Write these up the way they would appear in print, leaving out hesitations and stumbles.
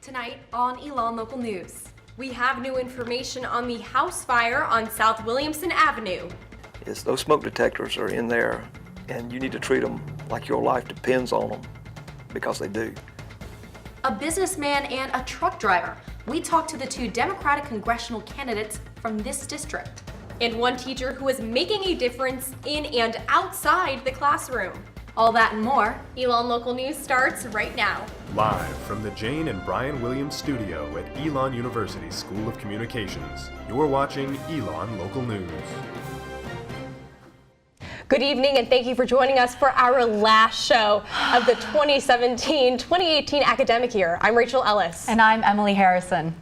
Tonight on ELLIS Local News, we have new information on the house fire on South Williamson Avenue. Those smoke detectors are in there, and you need to treat them like your life depends on them, because they do. A businessman and a truck driver. We talked to the two Democratic congressional candidates from this district. And one teacher who is making a difference in and outside the classroom. All that and more, ELLIS Local News starts right now. Live from the Jane and Brian Williams studio at Elon University School of Communications, you're watching ELLIS Local News. Good evening and thank you for joining us for our last show of the 2017-2018 academic year. I'm Rachel Ellis. And I'm Emily Harrison.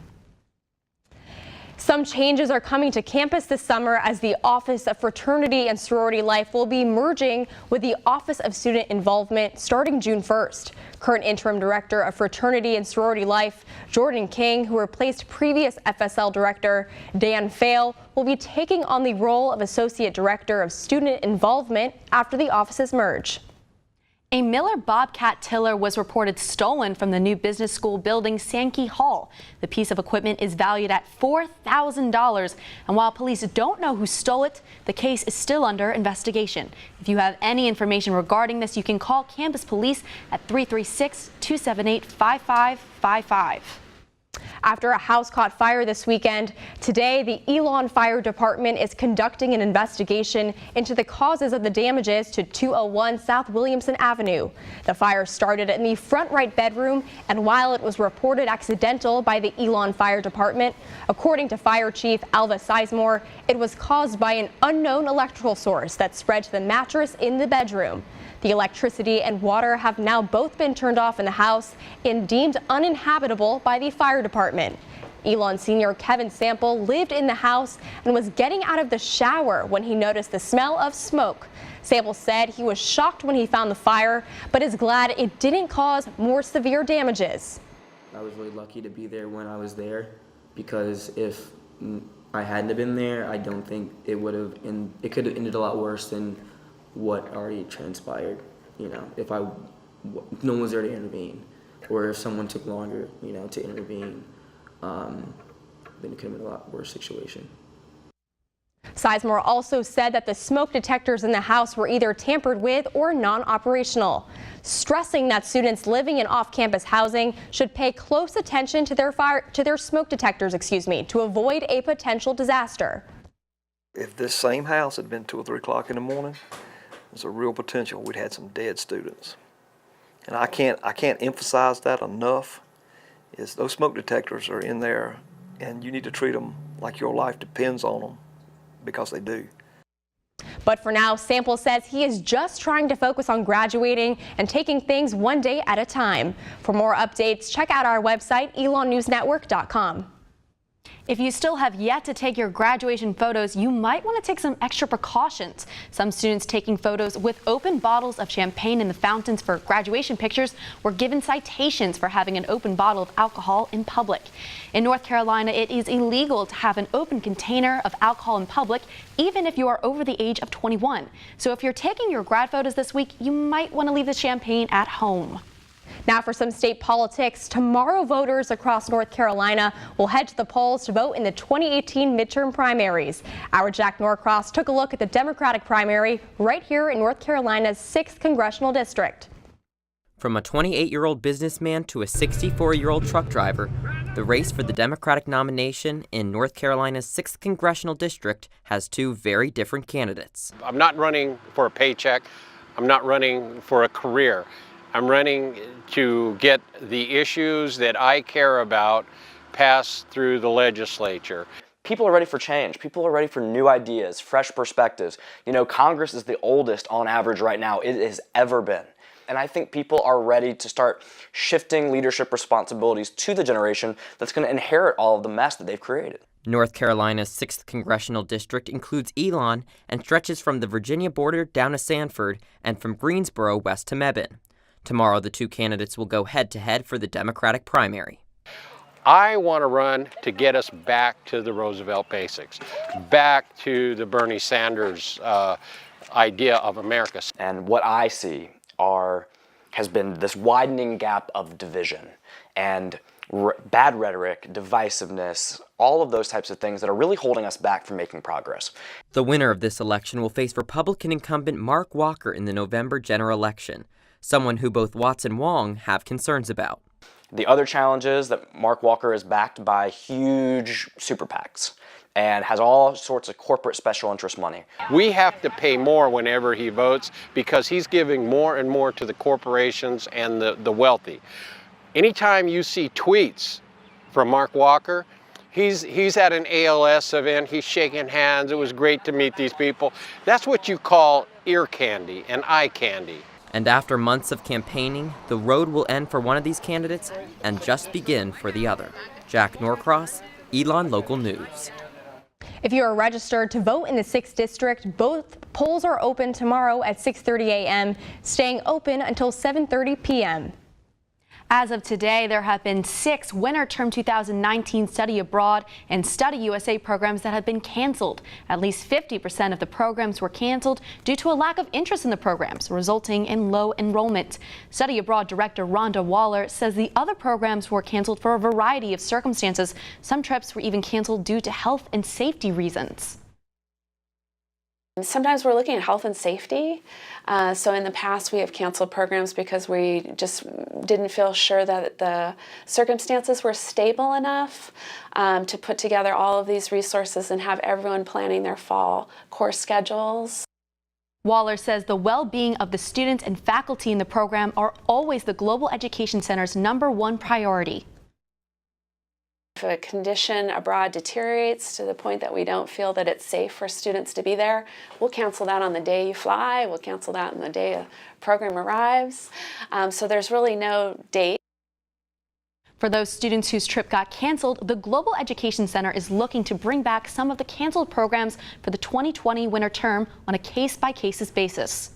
Some changes are coming to campus this summer as the Office of Fraternity and Sorority Life will be merging with the Office of Student Involvement starting June 1st. Current Interim Director of Fraternity and Sorority Life, Jordan King, who replaced previous FSL Director Dan Fail, will be taking on the role of Associate Director of Student Involvement after the offices merge. A Miller Bobcat tiller was reported stolen from the new business school building, Sankey Hall. The piece of equipment is valued at $4,000, and while police don't know who stole it, the case is still under investigation. If you have any information regarding this, you can call campus police at 336-278-5555. After a house caught fire this weekend, today the Elon Fire Department is conducting an investigation into the causes of the damages to 201 South Williamson Avenue. The fire started in the front right bedroom, and while it was reported accidental by the Elon Fire Department, according to Fire Chief Alva Sizemore, it was caused by an unknown electrical source that spread to the mattress in the bedroom. The electricity and water have now both been turned off in the house and deemed uninhabitable by the fire department. Elon Sr. Kevin Sample lived in the house and was getting out of the shower when he noticed the smell of smoke. Sample said he was shocked when he found the fire, but is glad it didn't cause more severe damages. I was really lucky to be there when I was there, because if I hadn't have been there, I don't think it would have, it could have ended a lot worse than what already transpired. You know, if no one was there to intervene, or if someone took longer, you know, to intervene, then it could have been a lot worse situation. Sizemore also said that the smoke detectors in the house were either tampered with or non-operational, stressing that students living in off-campus housing should pay close attention to their smoke detectors, to avoid a potential disaster. If this same house had been 2 or 3 o'clock in the morning, there's a real potential we'd had some dead students. And I can't emphasize that enough. Those smoke detectors are in there, and you need to treat them like your life depends on them, because they do. But for now, Sample says he is just trying to focus on graduating and taking things one day at a time. For more updates, check out our website, elonnewsnetwork.com. If you still have yet to take your graduation photos, you might want to take some extra precautions. Some students taking photos with open bottles of champagne in the fountains for graduation pictures were given citations for having an open bottle of alcohol in public. In North Carolina, it is illegal to have an open container of alcohol in public, even if you are over the age of 21. So if you're taking your grad photos this week, you might want to leave the champagne at home. Now for some state politics. Tomorrow, voters across North Carolina will head to the polls to vote in the 2018 midterm primaries. Our Jack Norcross took a look at the Democratic primary right here in North Carolina's 6th congressional district. From a 28-year-old businessman to a 64-year-old truck driver, the race for the Democratic nomination in North Carolina's 6th congressional district has 2 very different candidates. I'm not running for a paycheck. I'm not running for a career. I'm running to get the issues that I care about passed through the legislature. People are ready for change. People are ready for new ideas, fresh perspectives. You know, Congress is the oldest on average right now it has ever been. And I think people are ready to start shifting leadership responsibilities to the generation that's going to inherit all of the mess that they've created. North Carolina's 6th congressional district includes Elon and stretches from the Virginia border down to Sanford and from Greensboro west to Mebane. Tomorrow, the 2 candidates will go head-to-head for the Democratic primary. I want to run to get us back to the Roosevelt basics, back to the Bernie Sanders idea of America. And what I see has been this widening gap of division. And bad rhetoric, divisiveness, all of those types of things that are really holding us back from making progress. The winner of this election will face Republican incumbent Mark Walker in the November general election, someone who both Watts and Wong have concerns about. The other challenge is that Mark Walker is backed by huge super PACs and has all sorts of corporate special interest money. We have to pay more whenever he votes because he's giving more and more to the corporations and the wealthy. Anytime you see tweets from Mark Walker, he's at an ELLIS event, he's shaking hands, it was great to meet these people. That's what you call ear candy and eye candy. And after months of campaigning, the road will end for one of these candidates and just begin for the other. Jack Norcross, Elon Local News. If you are registered to vote in the 6th District, both polls are open tomorrow at 6:30 a.m., staying open until 7:30 p.m. As of today, there have been 6 winter term 2019 Study Abroad and Study USA programs that have been canceled. At least 50% of the programs were canceled due to a lack of interest in the programs, resulting in low enrollment. Study Abroad Director Rhonda Waller says the other programs were canceled for a variety of circumstances. Some trips were even canceled due to health and safety reasons. Sometimes we're looking at health and safety. So in the past we have canceled programs because we just didn't feel sure that the circumstances were stable enough to put together all of these resources and have everyone planning their fall course schedules. Waller says the well-being of the students and faculty in the program are always the Global Education Center's #1 priority. If a condition abroad deteriorates to the point that we don't feel that it's safe for students to be there, we'll cancel that on the day you fly, we'll cancel that on the day a program arrives. So there's really no date. For those students whose trip got canceled, the Global Education Center is looking to bring back some of the canceled programs for the 2020 winter term on a case-by-case basis.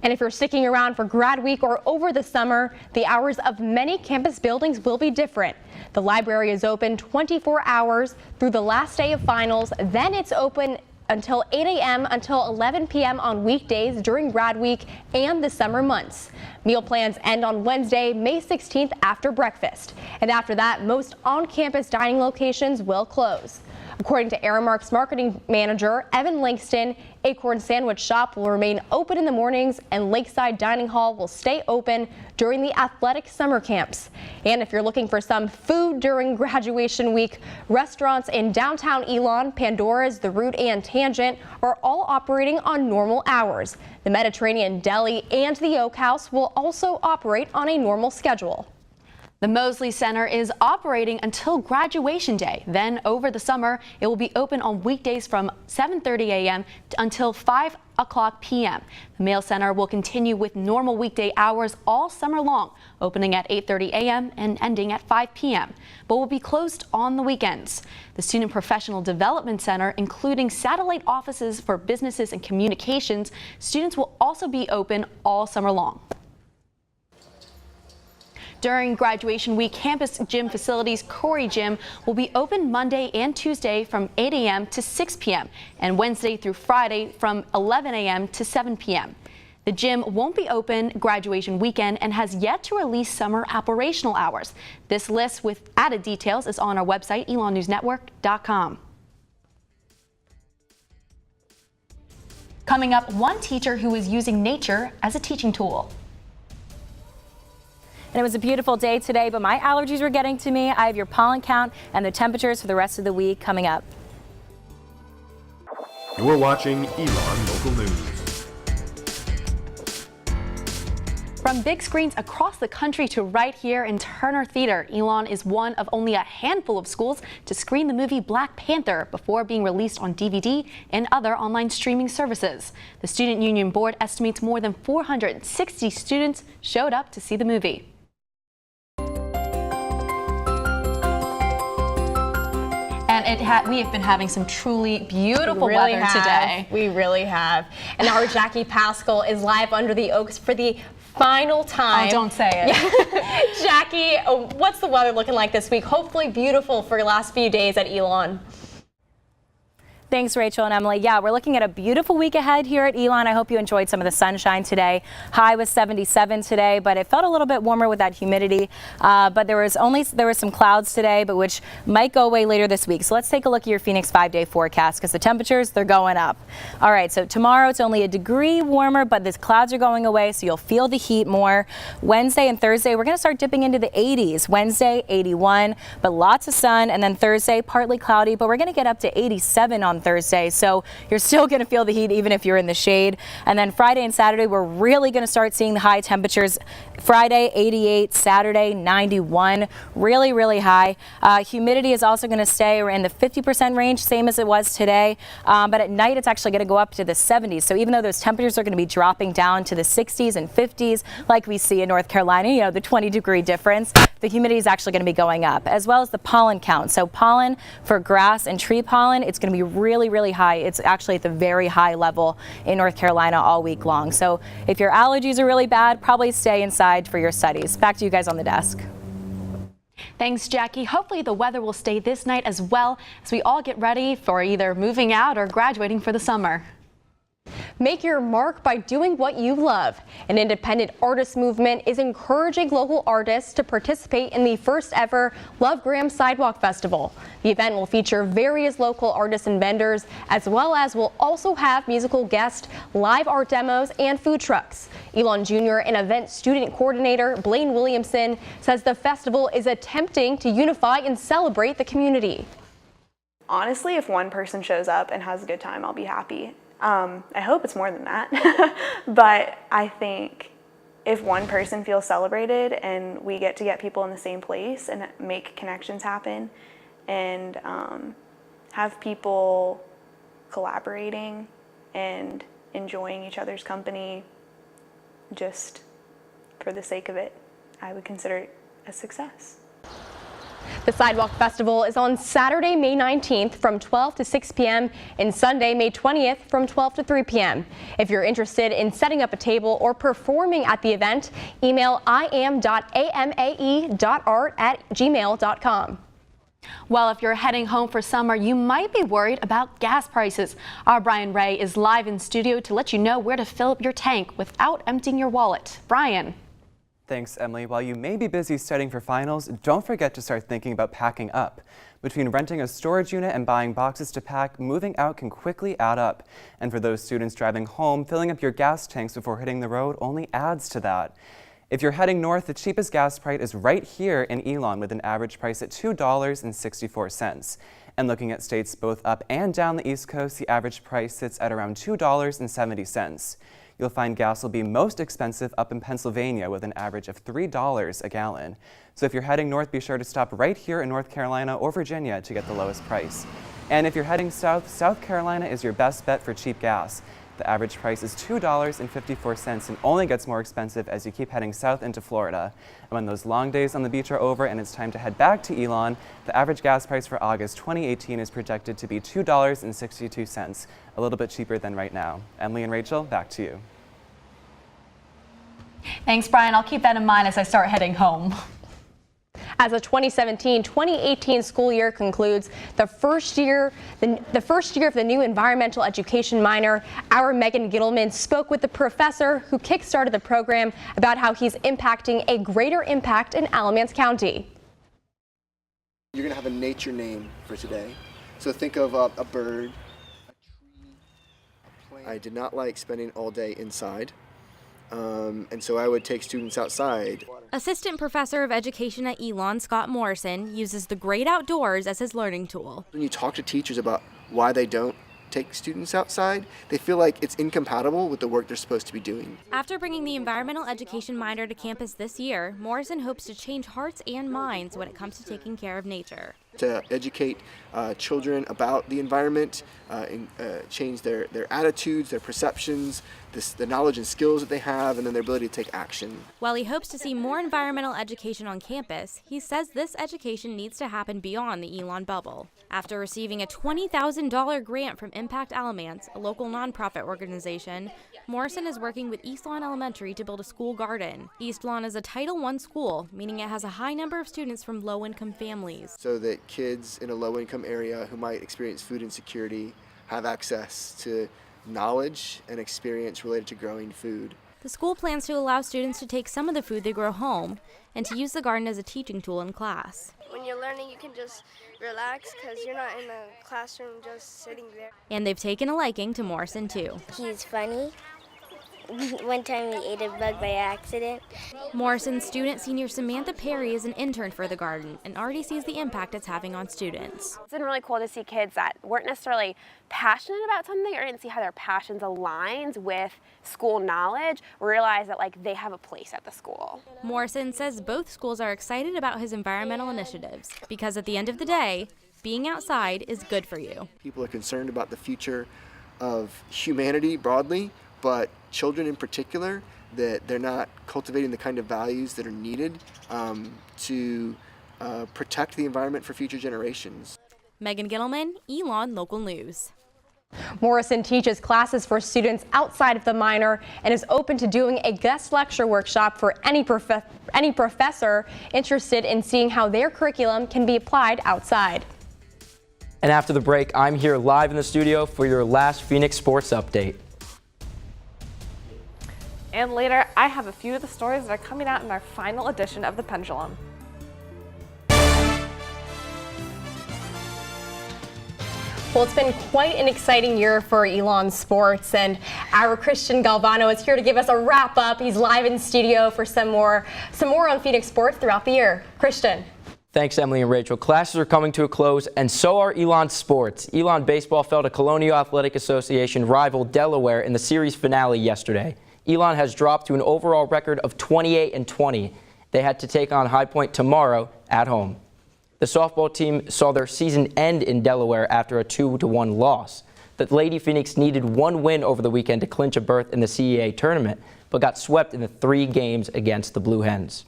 And if you're sticking around for grad week or over the summer, the hours of many campus buildings will be different. The library is open 24 hours through the last day of finals. Then it's open until 8 a.m. until 11 p.m. on weekdays during grad week and the summer months. Meal plans end on Wednesday, May 16th after breakfast. And after that, most on-campus dining locations will close. According to Aramark's marketing manager, Evan Langston, Acorn Sandwich Shop will remain open in the mornings and Lakeside Dining Hall will stay open during the athletic summer camps. And if you're looking for some food during graduation week, restaurants in downtown Elon, Pandora's, The Root, and Tangent are all operating on normal hours. The Mediterranean Deli and the Oak House will also operate on a normal schedule. The Mosley Center is operating until graduation day. Then over the summer, it will be open on weekdays from 7:30 a.m. until 5 o'clock p.m. The Mail Center will continue with normal weekday hours all summer long, opening at 8:30 a.m. and ending at 5 p.m., but will be closed on the weekends. The Student Professional Development Center, including satellite offices for businesses and communications, students will also be open all summer long. During graduation week, campus gym facilities Corey Gym will be open Monday and Tuesday from 8 a.m. to 6 p.m. and Wednesday through Friday from 11 a.m. to 7 p.m. The gym won't be open graduation weekend and has yet to release summer operational hours. This list with added details is on our website, elonnewsnetwork.com. Coming up, one teacher who is using nature as a teaching tool. And it was a beautiful day today, but my allergies were getting to me. I have your pollen count and the temperatures for the rest of the week coming up. You're watching Elon Local News. From big screens across the country to right here in Turner Theater, Elon is one of only a handful of schools to screen the movie Black Panther before being released on DVD and other online streaming services. The Student Union Board estimates more than 460 students showed up to see the movie. And we have been having some truly beautiful weather today. We really have. And our Jackie Pascal is live under the oaks for the final time. Oh, don't say it. Jackie, what's the weather looking like this week? Hopefully beautiful for your last few days at Elon. Thanks, Rachel and Emily. Yeah, we're looking at a beautiful week ahead here at Elon. I hope you enjoyed some of the sunshine today. High was 77 today, but it felt a little bit warmer with that humidity. But there was some clouds today, but which might go away later this week. So let's take a look at your Phoenix 5-day forecast because the temperatures, they're going up. All right, so tomorrow it's only a degree warmer, but the clouds are going away, so you'll feel the heat more. Wednesday and Thursday, we're going to start dipping into the 80s. Wednesday, 81, but lots of sun, and then Thursday, partly cloudy, but we're going to get up to 87 on Thursday, so you're still going to feel the heat even if you're in the shade. And then Friday and Saturday, we're really going to start seeing the high temperatures. Friday, 88, Saturday, 91, really, really high. Humidity is also going to stay in the 50% range, same as it was today, but at night it's actually going to go up to the 70s. So even though those temperatures are going to be dropping down to the 60s and 50s, like we see in North Carolina, you know, the 20-degree difference, the humidity is actually going to be going up, as well as the pollen count. So pollen for grass and tree pollen, it's going to be really, really high. It's actually at the very high level in North Carolina all week long. So if your allergies are really bad, probably stay inside for your studies. Back to you guys on the desk. Thanks, Jackie. Hopefully the weather will stay this night as well as we all get ready for either moving out or graduating for the summer. Make your mark by doing what you love. An independent artist movement is encouraging local artists to participate in the first ever Love Graham Sidewalk Festival. The event will feature various local artists and vendors, as well as will also have musical guests, live art demos, and food trucks. Elon Jr. and event student coordinator Blaine Williamson says the festival is attempting to unify and celebrate the community. Honestly, if one person shows up and has a good time, I'll be happy. I hope it's more than that, but I think if one person feels celebrated and we get to get people in the same place and make connections happen and have people collaborating and enjoying each other's company just for the sake of it, I would consider it a success. The Sidewalk Festival is on Saturday, May 19th from 12 to 6 p.m. and Sunday, May 20th from 12 to 3 p.m. If you're interested in setting up a table or performing at the event, email iam.amae.art@gmail.com. Well, if you're heading home for summer, you might be worried about gas prices. Our Brian Ray is live in studio to let you know where to fill up your tank without emptying your wallet. Brian. Thanks, Emily. While you may be busy studying for finals, don't forget to start thinking about packing up. Between renting a storage unit and buying boxes to pack, moving out can quickly add up. And for those students driving home, filling up your gas tanks before hitting the road only adds to that. If you're heading north, the cheapest gas price is right here in Elon with an average price at $2.64. And looking at states both up and down the East Coast, the average price sits at around $2.70. You'll find gas will be most expensive up in Pennsylvania with an average of $3 a gallon. So if you're heading north, be sure to stop right here in North Carolina or Virginia to get the lowest price. And if you're heading south, South Carolina is your best bet for cheap gas. The average price is $2.54 and only gets more expensive as you keep heading south into Florida. And when those long days on the beach are over and it's time to head back to Elon, the average gas price for August 2018 is projected to be $2.62, a little bit cheaper than right now. Emily and Rachel, back to you. Thanks, Brian. I'll keep that in mind as I start heading home. As the 2017-2018 school year concludes, the first year of the new environmental education minor, our Megan Gittleman spoke with the professor who kickstarted the program about how he's impacting a greater impact in Alamance County. You're going to have a nature name for today. So think of a bird, a tree, a plant. I did not like spending all day inside. And so I would take students outside. Assistant Professor of Education at Elon, Scott Morrison, uses the great outdoors as his learning tool. When you talk to teachers about why they don't take students outside, they feel like it's incompatible with the work they're supposed to be doing. After bringing the environmental education minor to campus this year, Morrison hopes to change hearts and minds when it comes to taking care of nature. To educate children about the environment, and change their attitudes, their perceptions, the knowledge and skills that they have, and then their ability to take action. While he hopes to see more environmental education on campus, he says this education needs to happen beyond the Elon bubble. After receiving a $20,000 grant from Impact Alamance, a local nonprofit organization, Morrison is working with East Lawn Elementary to build a school garden. East Lawn is a Title I school, meaning it has a high number of students from low-income families. So that kids in a low-income area who might experience food insecurity have access to knowledge and experience related to growing food. The school plans to allow students to take some of the food they grow home and to use the garden as a teaching tool in class. When you're learning, you can just relax because you're not in a classroom just sitting there. And they've taken a liking to Morrison too. He's funny. One time we ate a bug by accident. Morrison student senior Samantha Perry is an intern for the garden and already sees the impact it's having on students. It's been really cool to see kids that weren't necessarily passionate about something or didn't see how their passions aligned with school knowledge realize that they have a place at the school. Morrison says both schools are excited about his environmental initiatives because at the end of the day, being outside is good for you. People are concerned about the future of humanity broadly, but children in particular, that they're not cultivating the kind of values that are needed to protect the environment for future generations. Megan Gittleman, ELLIS Local News. Morrison teaches classes for students outside of the minor and is open to doing a guest lecture workshop for any professor interested in seeing how their curriculum can be applied outside. And after the break, I'm here live in the studio for your last Phoenix Sports Update. And later, I have a few of the stories that are coming out in our final edition of The Pendulum. Well, it's been quite an exciting year for Elon Sports, and our Christian Galvano is here to give us a wrap up. He's live in studio for some more on Phoenix sports throughout the year. Christian. Thanks, Emily and Rachel. Classes are coming to a close, and so are Elon Sports. Elon Baseball fell to Colonial Athletic Association rival Delaware in the series finale yesterday. Elon has dropped to an overall record of 28-20. They had to take on High Point tomorrow at home. The softball team saw their season end in Delaware after a 2-1 loss. The Lady Phoenix needed one win over the weekend to clinch a berth in the CEA tournament, but got swept in the 3 games against the Blue Hens.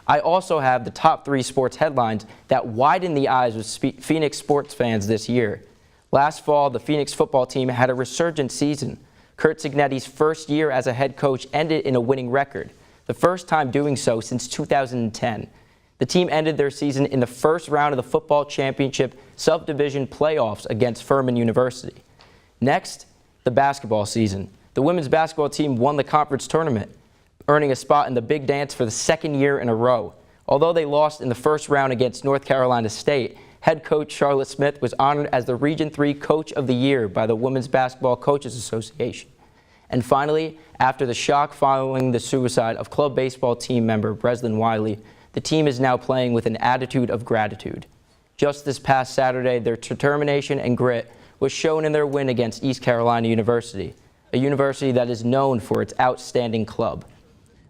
I also have the top 3 sports headlines that widened the eyes of Phoenix sports fans this year. Last fall, the Phoenix football team had a resurgent season. Kurt Cignetti's first year as a head coach ended in a winning record, the first time doing so since 2010. The team ended their season in the first round of the football championship subdivision playoffs against Furman University. Next, the basketball season. The women's basketball team won the conference tournament, earning a spot in the Big Dance for the 2nd year in a row. Although they lost in the first round against North Carolina State, head coach Charlotte Smith was honored as the Region 3 Coach of the Year by the Women's Basketball Coaches Association. And finally, after the shock following the suicide of club baseball team member Breslin Wiley, the team is now playing with an attitude of gratitude. Just this past Saturday, their determination and grit was shown in their win against East Carolina University, a university that is known for its outstanding club.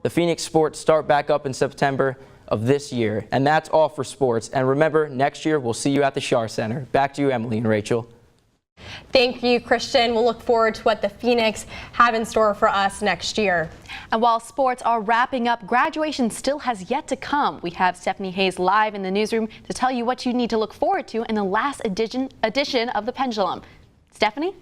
The Phoenix Sports start back up in September of this year, and that's all for sports. And remember, next year we'll see you at the Schar Center. Back to you, Emily and Rachel. Thank you, Christian. We'll look forward to what the Phoenix have in store for us next year. And while sports are wrapping up, graduation still has yet to come. We have Stephanie Hayes live in the newsroom to tell you what you need to look forward to in the last edition of The Pendulum. Stephanie?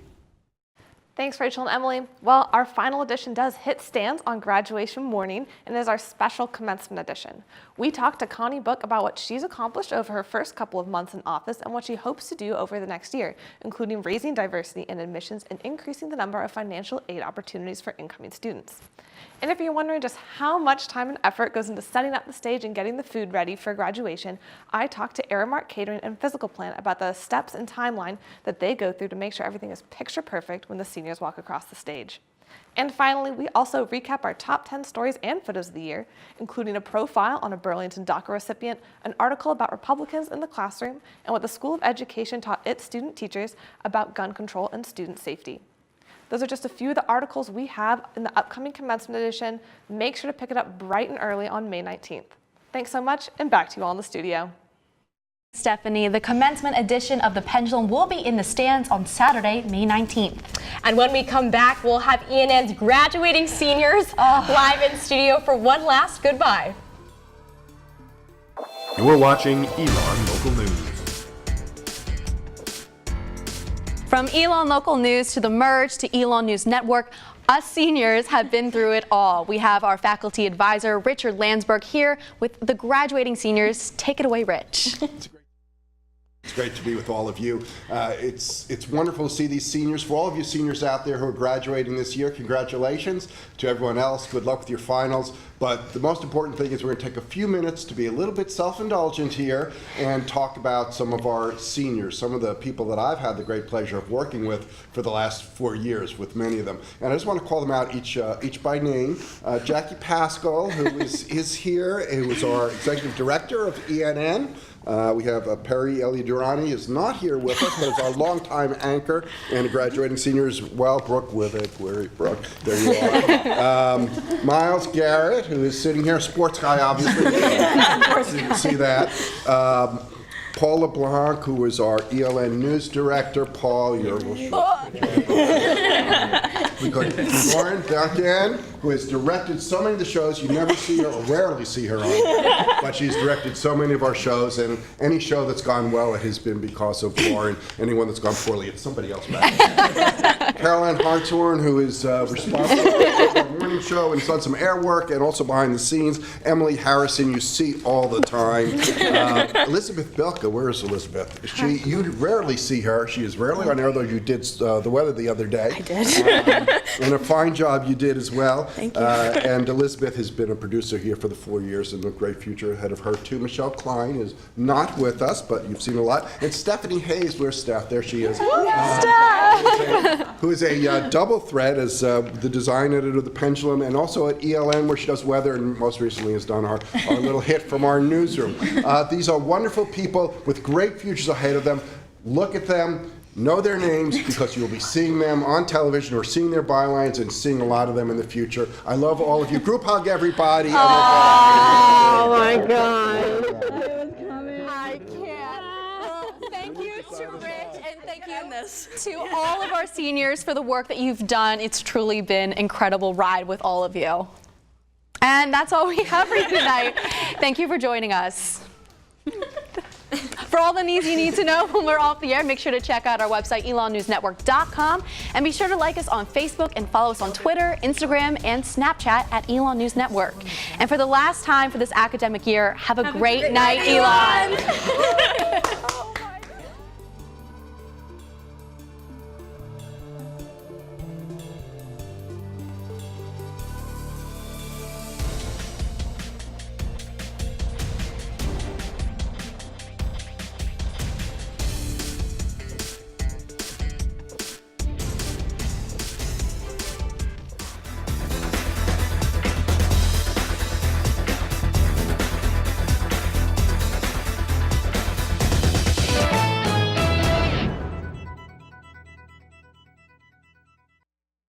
Thanks, Rachel and Emily. Well, our final edition does hit stands on graduation morning and is our special commencement edition. We talked to Connie Book about what she's accomplished over her first couple of months in office and what she hopes to do over the next year, including raising diversity in admissions and increasing the number of financial aid opportunities for incoming students. And if you're wondering just how much time and effort goes into setting up the stage and getting the food ready for graduation, I talked to Aramark Catering and Physical Plant about the steps and timeline that they go through to make sure everything is picture perfect when the seniors walk across the stage. And finally, we also recap our top 10 stories and photos of the year, including a profile on a Burlington DACA recipient, an article about Republicans in the classroom, and what the School of Education taught its student teachers about gun control and student safety. Those are just a few of the articles we have in the upcoming commencement edition. Make sure to pick it up bright and early on May 19th. Thanks so much, and back to you all in the studio. Stephanie, the commencement edition of The Pendulum will be in the stands on Saturday, May 19th. And when we come back, we'll have ENN's graduating seniors live in studio for one last goodbye. You're watching ELLIS Local News. From ELLIS Local News to the merge to ELLIS News Network, us seniors have been through it all. We have our faculty advisor, Richard Landsberg, here with the graduating seniors. Take it away, Rich. It's great to be with all of you. It's wonderful to see these seniors. For all of you seniors out there who are graduating this year, congratulations. To everyone else, good luck with your finals. But the most important thing is we're going to take a few minutes to be a little bit self-indulgent here and talk about some of our seniors, some of the people that I've had the great pleasure of working with for the last 4 years, with many of them. And I just want to call them out each by name. Jackie Pascal, who is here, who is our executive director of ENN. We have Perry Eliadurani is not here with us, but is our longtime anchor and a graduating senior as well. Brooke with it. Where is Brooke? There you are. Miles Garrett, who is sitting here, sports guy, obviously. So you can see that. Paul LeBlanc, who is our ELN news director. Paul, you're we got Lauren Duncan, who has directed so many of the shows. You never see her, or rarely see her on, but she's directed so many of our shows, and any show that's gone well, it has been because of Lauren. Anyone that's gone poorly, it's somebody else back. Caroline Hartshorn, who is responsible for the morning show and has done some air work and also behind the scenes. Emily Harrison, you see all the time. Elizabeth Bilka, where is Elizabeth? You rarely see her. She is rarely on air, though you did the weather the other day. I did. And a fine job you did as well. Thank you. And Elizabeth has been a producer here for the 4 years and a great future ahead of her, too. Michelle Klein is not with us, but you've seen a lot. And Stephanie Hayes, where's Steph? There she is. Who is a double threat as the design editor of The Pendulum and also at ELN, where she does weather, and most recently has done our little hit from our newsroom. These are wonderful people with great futures ahead of them. Look at them. Know their names, because you'll be seeing them on television or seeing their bylines and seeing a lot of them in the future. I love all of you. Group hug, everybody. Oh my God. I can't. Thank you to Rich, and thank you to all of our seniors for the work that you've done. It's truly been an incredible ride with all of you. And that's all we have for you tonight. Thank you for joining us. For all the news you need to know when we're off the air, make sure to check out our website, elonnewsnetwork.com, and be sure to like us on Facebook and follow us on Twitter, Instagram, and Snapchat at Elon News Network. And for the last time for this academic year, have a great night, Elon.